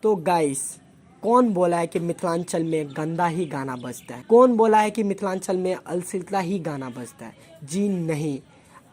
तो गाइस, कौन बोला है कि मिथिलांचल में गंदा ही गाना बजता है? कौन बोला है कि मिथिलांचल में अश्लीलता ही गाना बजता है? जी नहीं,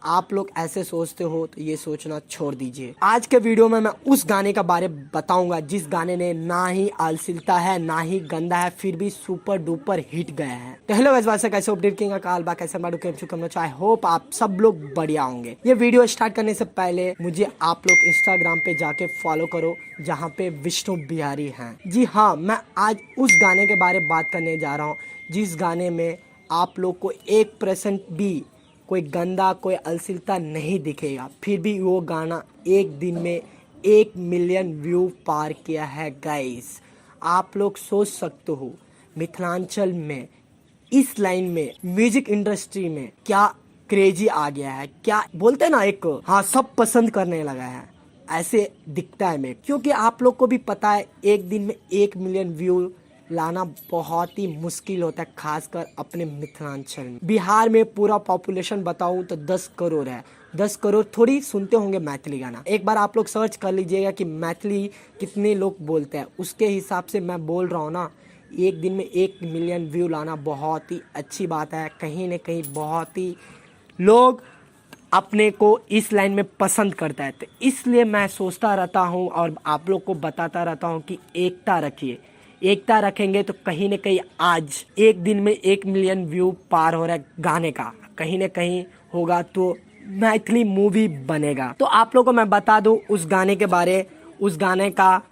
आप लोग ऐसे सोचते हो तो ये सोचना छोड़ दीजिए। आज के वीडियो में मैं उस गाने का बारे बताऊंगा जिस गाने ने ना ही अश्लीलता है ना ही गंदा है, फिर भी सुपर डुपर हिट गया है। तो हेलो गाइस, वैसे कैसे अपडेट किंग काल बा कैसे मारू के चुका आई होप आप सब लोग बढ़िया होंगे। ये वीडियो स्टार्ट करने से पहले मुझे आप लोग इंस्टाग्राम पे जाके फॉलो करो जहाँ पे विष्णु बिहारी हैं। जी हाँ, मैं आज उस गाने के बारे में बात करने जा रहा हूँ जिस गाने में आप लोग को 1% भी कोई गंदा कोई अश्लीलता नहीं दिखेगा, फिर भी वो गाना एक दिन में 1 मिलियन व्यू पार किया है। गाइस, आप लोग सोच सकते हो मिथिलांचल में इस लाइन में म्यूजिक इंडस्ट्री में क्या क्रेजी आ गया है, क्या बोलते हैं ना, एक हाँ सब पसंद करने लगा है, ऐसे दिखता है मैं। क्योंकि आप लोग को भी पता है एक दिन में 1 मिलियन व्यू लाना बहुत ही मुश्किल होता है, खासकर अपने मिथिलांचल में। बिहार में पूरा पॉपुलेशन बताऊं तो 10 करोड़ है। 10 करोड़ थोड़ी सुनते होंगे मैथिली गाना। एक बार आप लोग सर्च कर लीजिएगा कि मैथिली कितने लोग बोलते हैं, उसके हिसाब से मैं बोल रहा हूँ ना, एक दिन में 1 मिलियन व्यू लाना बहुत ही अच्छी बात है। कहीं न कहीं बहुत ही लोग अपने को इस लाइन में पसंद करता है, तो इसलिए मैं सोचता रहता हूँ और आप लोग को बताता रहता हूँ कि एकता रखिए। एकता रखेंगे तो कहीं न कहीं आज एक दिन में 1 मिलियन व्यू पार हो रहा है गाने का, कहीं न कहीं होगा तो मैथिली मूवी बनेगा। तो आप लोग को मैं बता दूं उस गाने के बारे। उस गाने का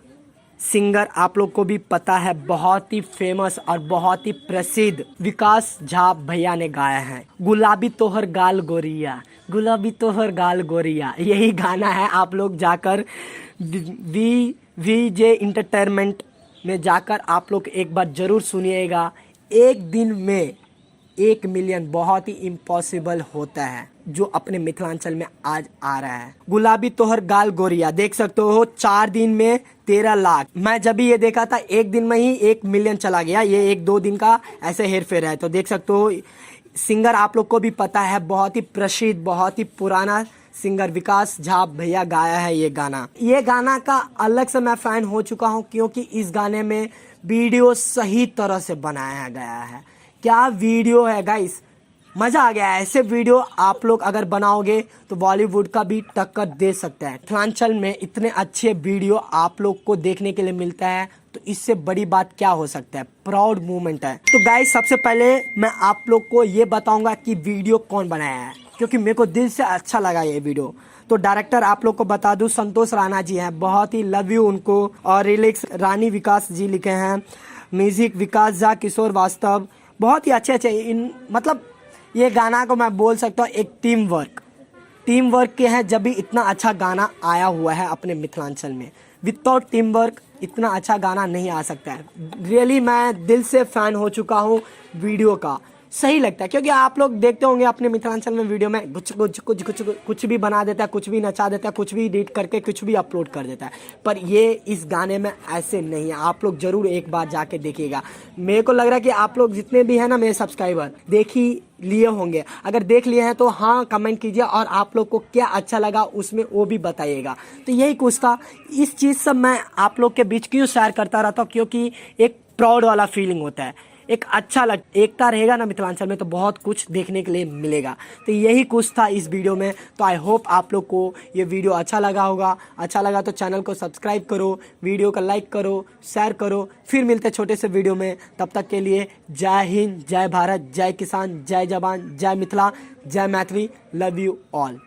सिंगर आप लोग को भी पता है, बहुत ही फेमस और बहुत ही प्रसिद्ध विकास झा भैया ने गाया है। गुलाबी तोहर गाल गोरिया, गुलाबी तोहर गाल गोरिया, यही गाना है। आप लोग जाकर VJ इंटरटेनमेंट में जाकर आप लोग एक बार जरूर सुनिएगा। एक दिन में 1 मिलियन बहुत ही इम्पॉसिबल होता है जो अपने मिथिलांचल में आज आ रहा है। गुलाबी तोहर गाल गोरिया देख सकते हो, 4 दिन में 13 लाख। मैं जब भी ये देखा था एक दिन में ही 1 मिलियन चला गया। ये 1-2 दिन का ऐसे हेर फेर है। तो देख सकते हो, सिंगर आप लोग को भी पता है, बहुत ही प्रसिद्ध बहुत ही पुराना सिंगर विकास झा भैया गाया है ये गाना। ये गाना का अलग से मैं फैन हो चुका हूँ क्योंकि इस गाने में वीडियो सही तरह से बनाया गया है। क्या वीडियो है गाइस, मजा आ गया। ऐसे वीडियो आप लोग अगर बनाओगे तो बॉलीवुड का भी टक्कर दे सकता है। मिथिलांचल में इतने अच्छे वीडियो आप लोग को देखने के लिए मिलता है तो इससे बड़ी बात क्या हो सकता है, प्राउड मूवमेंट है। तो गाइस, सबसे पहले मैं आप लोग को ये बताऊंगा कि वीडियो कौन बनाया है, क्योंकि मेरे को दिल से अच्छा लगा ये वीडियो। तो डायरेक्टर आप लोग को बता दूं संतोष राणा जी हैं, बहुत ही लव यू उनको। और लिरिक्स रानी विकास जी लिखे हैं, म्यूजिक विकास झा किशोर वास्तव। बहुत ही अच्छे मतलब ये गाना को मैं बोल सकता हूँ एक टीम वर्क के हैं, जब भी इतना अच्छा गाना आया हुआ है अपने मिथिलांचल में। विदाउट टीम वर्क इतना अच्छा गाना नहीं आ सकता है। रियली मैं दिल से फैन हो चुका हूँ वीडियो का। सही लगता है क्योंकि आप लोग देखते होंगे अपने मिथिलांचल में वीडियो में कुछ भी बना देता है, कुछ भी नचा देता है, कुछ भी एडिट करके कुछ भी अपलोड कर देता है। पर ये इस गाने में ऐसे नहीं है। आप लोग जरूर एक बार जाके देखिएगा। मेरे को लग रहा है कि आप लोग जितने भी हैं ना मेरे सब्सक्राइबर देख ही लिए होंगे। अगर देख लिए हैं तो हाँ कमेंट कीजिए और आप लोग को क्या अच्छा लगा उसमें वो भी बताइएगा। तो यही कुछ था। इस चीज़ से मैं आप लोग के बीच क्यों शेयर करता रहता हूँ, क्योंकि एक प्राउड वाला फीलिंग होता है, एक अच्छा एकता रहेगा ना मिथिलांचल में तो बहुत कुछ देखने के लिए मिलेगा। तो यही कुछ था इस वीडियो में। तो आई होप आप लोग को ये वीडियो अच्छा लगा होगा। अच्छा लगा तो चैनल को सब्सक्राइब करो, वीडियो को लाइक करो, शेयर करो। फिर मिलते हैं छोटे से वीडियो में। तब तक के लिए जय हिंद, जय भारत, जय किसान, जय जवान, जय मिथिला, जय मैथिली। Love you all.